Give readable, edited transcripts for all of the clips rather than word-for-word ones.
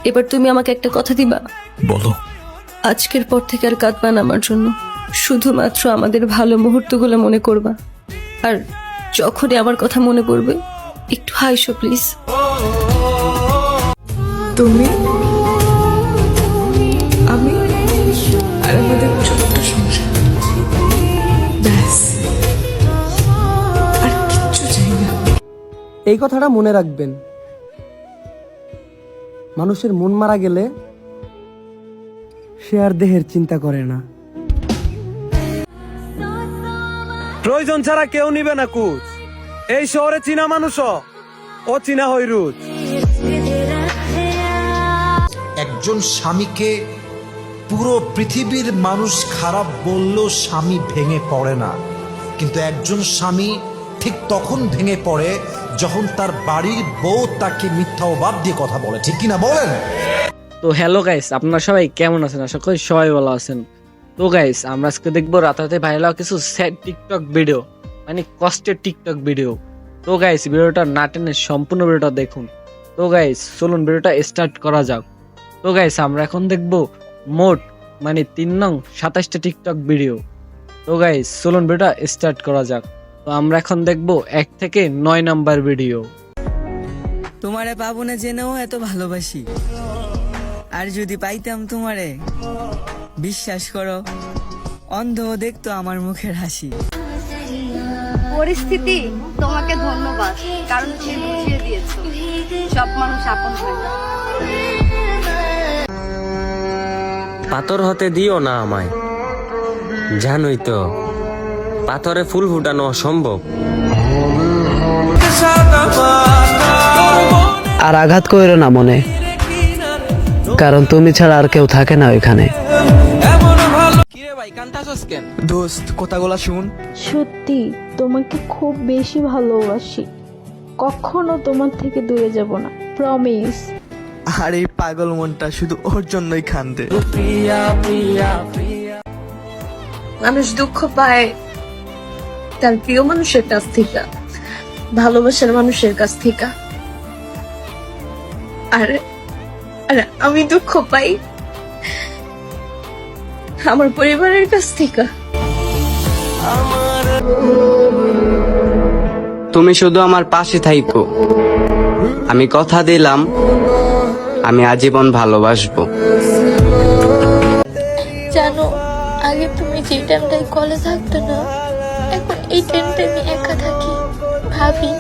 এবার তুমি আমাকে একটা কথা দিবা? বলো। আজকের পর থেকে আর কাঁদবা না আমার জন্য, শুধুমাত্র আমাদের ভালো মুহূর্তগুলো মনে করবা। আর যখনই আমার কথা মনে পড়বে একটু হাইসো প্লিজ। তুমি, আমি আর আমাদের ছোট্ট সংসার, ব্যাস, আর কিচ্ছু চাই না। এই কথাটা মনে রাখবেন, মানুষের মন মারা গেলে সে আর দেহের চিন্তা করে না। প্রয়োজন ছাড়া কেউ নিবে না কুচ। এই শহরে চীনা মানুষও ও চীনা হইরুচ। একজন স্বামীকে পুরো পৃথিবীর মানুষ খারাপ বললেও স্বামী ভেঙে পড়ে না, কিন্তু একজন স্বামী ঠিক তখন ভেঙে পড়ে যখন তার বাড়ির বউ তাকে মিথ্যা অবাদ দিয়ে কথা বলে, ঠিক কিনা বলেন? তো হ্যালো গাইস, আপনারা সবাই কেমন আছেন? আশা করি সবাই ভালো আছেন। তো গাইস, আমরা আজকে দেখবো রাতারাতি ভাইরাল হওয়া কিছু স্যাড টিকটক ভিডিও, মানে কষ্টের টিকটক ভিডিও। তো গাইস, ভিডিওটা না টেনে সম্পূর্ণ ভিডিওটা দেখুন। তো গাইস, চলুন ভিডিওটা স্টার্ট করা যাক। তো গাইস, আমরা এখন দেখবো মোট মানে 3-27টা টিকটক ভিডিও। তো গাইস, চলুন ভিডিওটা স্টার্ট করা যাক। তো আমরা এখন দেখবো 1 থেকে 9 নাম্বার ভিডিও। তোমারে পাবো না জেনেও এত ভালোবাসি, আর যদি পাইতাম তোমারে, বিশ্বাস করো অন্ধ দেখতো আমার মুখের হাসি। পরিস্থিতি তোমাকে ধন্যবাদ, কারণ সে বুঝিয়ে দিয়েছো সব মানুষ আপন হয় না। পাথর হতে দিও না আমায়, জানোই তো পাথরে ফুল ফুটানো অসম্ভব। আর আঘাত কইরো না মনে, কারণ তুমি ছাড়া আর কেউ থাকে না ওইখানে। দোস্ত কথাগুলা শুন। সত্যি তোমাকে খুব বেশি ভালোবাসি, কখনো তোমার থেকে দূরে যাব না, প্রমিস। আর এই পাগল মনটা শুধু ওর জন্যই কান্দে। মানুষ দুঃখ পায় তার প্রিয় মানুষের কাছ থেকে, ভালোবাসার মানুষের কাছ থেকে। আর আমি দুঃখ পাই আমার পরিবারের কাছ থেকে। তুমি শুধু আমার পাশে থাইকো, আমি কথা দিলাম আমি আজীবন ভালোবাসবো। জানো, আগে তুমি যে টাইমটাই কলে থাকতো না, এখন এই টাইমটা আমি একা থাকি। ভাবি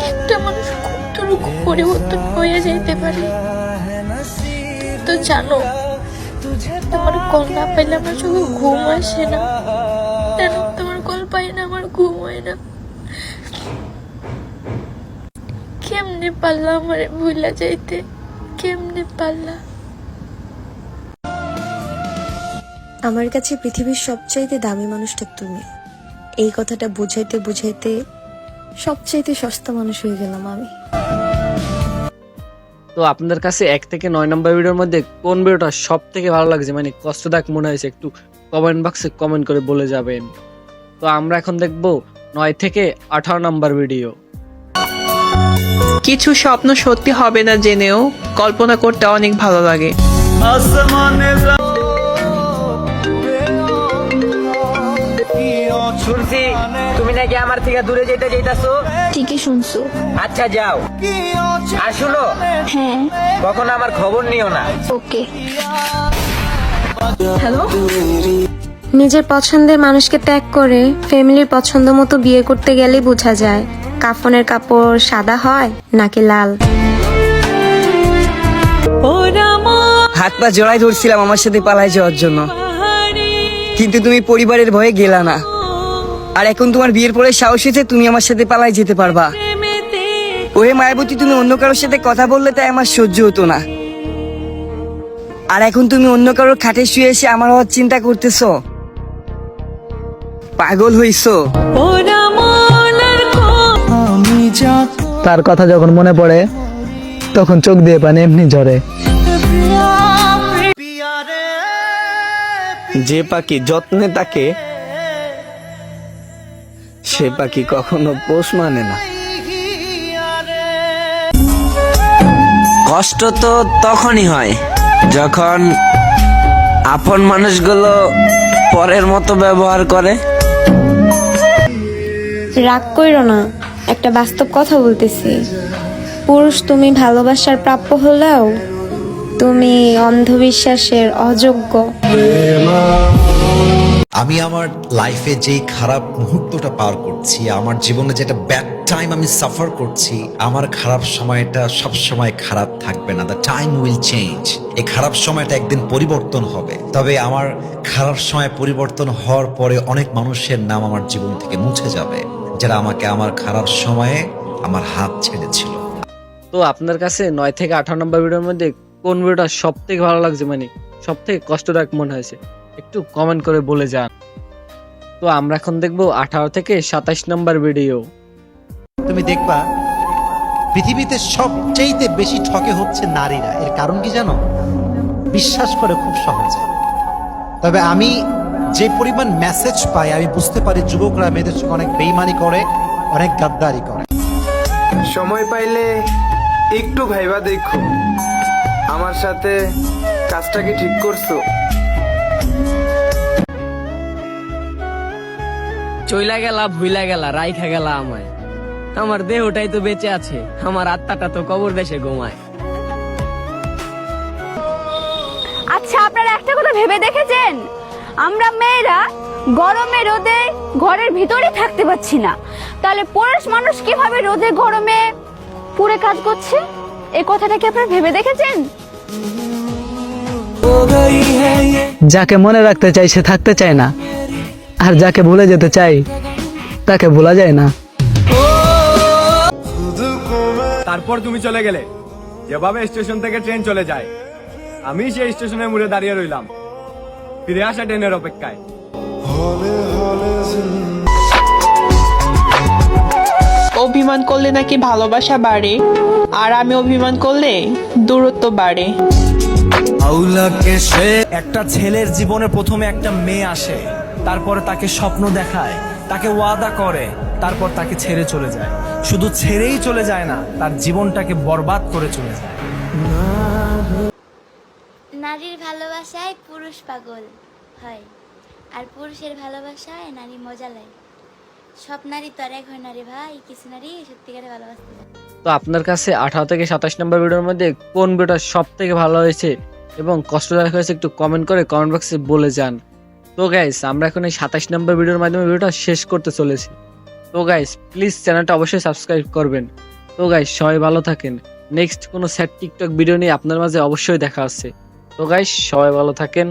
একটা মানুষ কতটুকু পরিবর্তন হয়ে যেতে পারে। তো জানো, তোমার কল না পাইলে আমার চোখে ঘুম আসে না, কেন তোমার কল পাই না আমার ঘুম হয় না। কেমনে পারলা আমারে ভুলা যাইতে, কেমনে পারলা? আমার কাছে পৃথিবীর সবচাইতে দামি মানুষটা তুমি। এই কথাটা বুঝাইতে বুঝাইতে সবচাইতে সস্তা মানুষ হয়ে গেলাম আমি। তো আপনাদের কাছে 1 থেকে 9 নাম্বার ভিডিওর মধ্যে কোন ভিডিওটা সব থেকে ভালো লাগছে, মানে কষ্টদায়ক মনে হয়েছে, একটু কমেন্ট বক্সে কমেন্ট করে বলে যাবেন। তো আমরা এখন দেখবো 9 থেকে 18 নাম্বার ভিডিও। কিছু স্বপ্ন সত্যি হবে না জেনেও কল্পনা করতে অনেক ভালো লাগে। শুনছি তুমি নাকি আমার থেকে দূরে যেতে চাইতাছো। ঠিকই শুনছো। আচ্ছা যাও, আর শুনো, হ্যাঁ, কখনো আমার খবর নিও না। ওকে। হ্যালো, নিজের পছন্দের মানুষকে ত্যাগ করে ফ্যামিলির পছন্দ মতো বিয়ে করতে গেলে বোঝা যায় কাফনের কাপড় সাদা হয় নাকি লাল। হাত পা জড়াই ধরছিলাম আমার সাথে পালাই যাওয়ার জন্য, কিন্তু তুমি পরিবারের ভয়ে গেলা না। আর এখন তোমার বিয়ের পরে সাহস হয়েছে তুমি আমার সাথে পালাই যেতে পারবা। ওহে মায়াবতী, তুমি অন্য কারোর সাথে কথা বললে তাই আমার সহ্য হতো না, আর এখন তুমি অন্য কারোর খাটে শুয়ে এসে আমার হওয়ার চিন্তা করতেছো। পাগল হইছো। তার কথা যখন মনে পড়ে তখন চোখ দিয়ে পানি এমনি ঝরে। যে পাখি যত্নে থাকে সে পাখি কখনো পোষ মানে না। কষ্ট তো তখনই হয় যখন আপন মানুষগুলো পরের মতো ব্যবহার করে। রাগ কইরো না, একটা বাস্তব কথা বলতেছি। পুরুষ তুমি ভালোবাসার প্রাপ্য হলেও তুমি অন্ধবিশ্বাসের অযোগ্য। আমি আমার লাইফে যেই খারাপ মুহূর্তটা পার করছি, আমার জীবনে যেটা ব্যাড টাইম আমি সাফার করছি, আমার খারাপ সময়টা সব সময় খারাপ থাকবে না। The time will change. এই খারাপ সময়টা একদিন পরিবর্তন হবে। তবে আমার খারাপ সময় পরিবর্তন হওয়ার পরে অনেক মানুষের নাম আমার জীবন থেকে মুছে যাবে, যারা আমাকে আমার খারাপ সময়ে আমার হাত ছেড়েছিল। তো আপনার কাছে 9 থেকে 18 নম্বর ভিডিওর মধ্যে কোন ভিডিওটা সব থেকে ভালো লাগছে, মানে সব থেকে কষ্টদায়ক মনে হয়েছে, একটু কমেন্ট করে বলে যান। তো আমরা এখন দেখবো 18 থেকে 27 নম্বর ভিডিও। তুমি দেখবা পৃথিবীতে সবচেয়ে বেশি ঠকে হচ্ছে নারীরা। এর কারণ কি জানো? বিশ্বাস করে খুব সহজে। তবে আমি যে পরিমাণ মেসেজ পাই, আমি বুঝতে পারি যুবকরা মেয়েদের সঙ্গে অনেক বেইমানি করে, অনেক গাদ্দারি করে। সময় পাইলে একটু ভাইবা দেখো, আমার সাথে কাজটা কি ঠিক করছো? চইলা গেলা, ভুইলা গেলা, রাইখা গেলা আমায়। আমার দেহটাই তো বেঁচে আছে, আমার আত্মাটা তো কবর দেশে ঘুমায়। আচ্ছা, আপনারা একটা কথা ভেবে দেখেছেন, আমরা মেয়েরা গরমে রোদে ঘরের ভিতরে থাকতে পারছি না, তাহলে পুরুষ মানুষ কিভাবে রোদে গরমে পুরে কাজ করছে? এই কথাটা কি আপনারা ভেবে দেখেছেন? যাকে মনে রাখতে চাই সে থাকতে চায় না, আর যাকে ভুলে যেতে চাই তাকে ভোলা যায় না। তারপর তুমি চলে গেলে। যেভাবে স্টেশন থেকে ট্রেন চলে যায়, আমি সেই স্টেশনের মুড়ে দাঁড়িয়ে রইলাম ফিরে আসা ট্রেনের অপেক্ষায়। অভিমান করলে নাকি ভালোবাসা বাড়ে, আর আমি অভিমান করলে দূরত্ব বাড়ে। একটা ছেলের জীবনে প্রথমে একটা মেয়ে আসে, তারপরে তাকে স্বপ্ন দেখায়, তাকে ওয়াদা করে, তারপর তাকে ছেড়ে চলে যায়। শুধু ছেড়েই চলে যায় না, তার জীবনটাকে বরবাদ করে চলে যায়। নারীর ভালোবাসায় পুরুষ পাগল হয়, আর পুরুষের ভালোবাসায় নারী মজা লাগে। সব নারী তো আর এক হয় না রে ভাই, কিছু নারী সত্যিকারে ভালোবাসতে যায়। তো আপনার কাছে 18 থেকে 27 নম্বর ভিডিওর মধ্যে কোন ভিডিওটা সব থেকে ভালো হয়েছে এবং কষ্টদায়ক হয়েছে একটু কমেন্ট করে কমেন্ট বক্সে বলে যান। তো গাইস, আমরা এখন এই 27 নম্বর ভিডিওর মাধ্যমে ভিডিওটা শেষ করতে চলেছি। তো গাইস, প্লিজ চ্যানেলটা অবশ্যই সাবস্ক্রাইব করবেন। তো গাইস, সবাই ভালো থাকেন। নেক্সট কোনো স্যাড টিকটক ভিডিও নিয়ে আপনার মাঝে অবশ্যই দেখা হচ্ছে। তো গাইস, সবাই ভালো থাকেন।